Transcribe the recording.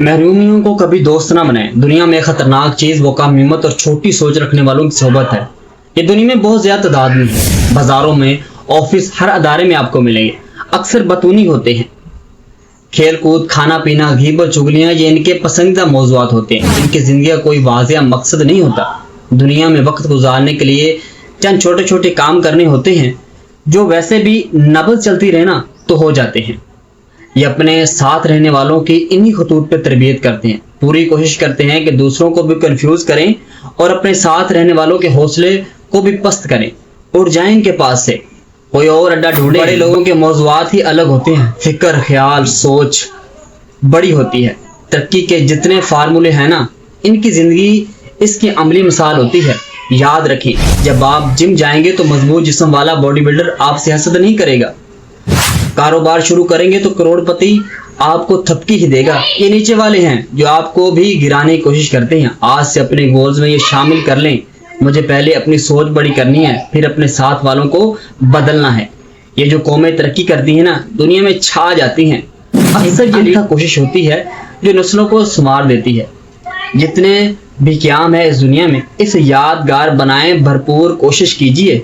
محروमियों को कभी दोस्त ना बनाएं। दुनिया में खतरनाक चीज वो कम हिम्मत और छोटी सोच रखने वालों की सोबत है। ये दुनिया में बहुत ज्यादा तादाद में है। बाजारों में, ऑफिस, हर अदारे में आपको मिलेंगे। अक्सर बतूनी होते हैं। खेल कूद, खाना पीना, गीबत, चुगलियां ये इनके पसंदीदा मौज़ूआत होते हैं। इनकी जिंदगी का कोई वाज़ेह मकसद नहीं होता। दुनिया में वक्त गुजारने के लिए चंद छोटे छोटे काम करने होते हैं जो वैसे भी नबज चलती रहे ना तो हो जाते हैं। ये अपने साथ रहने वालों की इन्हीं खतूत पे तरबियत करते हैं। पूरी कोशिश करते हैं कि दूसरों को भी कंफ्यूज करें और अपने साथ रहने वालों के हौसले को भी पस्त करें और जाएं इनके पास से कोई और अड्डा ढूंढे। बड़े लोगों के मौज़ूआत ही अलग होते हैं। फिक्र, ख्याल, सोच बड़ी होती है। तरक्की के जितने फार्मूले हैं ना, इनकी जिंदगी इसकी अमली मिसाल होती है। याद रखें, जब आप जिम जाएंगे तो मजबूत जिस्म वाला बॉडी बिल्डर आपसे हसद नहीं करेगा। कारोबार शुरू करेंगे तो करोड़पति आपको थपकी ही देगा। ये नीचे वाले हैं जो आपको भी गिराने की कोशिश करते हैं। आज से अपने गोल्स में ये शामिल कर लें, मुझे पहले अपनी सोच बड़ी करनी है, फिर अपने साथ वालों को बदलना है। ये जो कौमें तरक्की करती हैं ना, दुनिया में छा जाती हैं। अक्सर ये कोशिश होती है जो नस्लों को संवार देती है। जितने भी क़याम है इस दुनिया में, इसे यादगार बनाएं, भरपूर कोशिश कीजिए।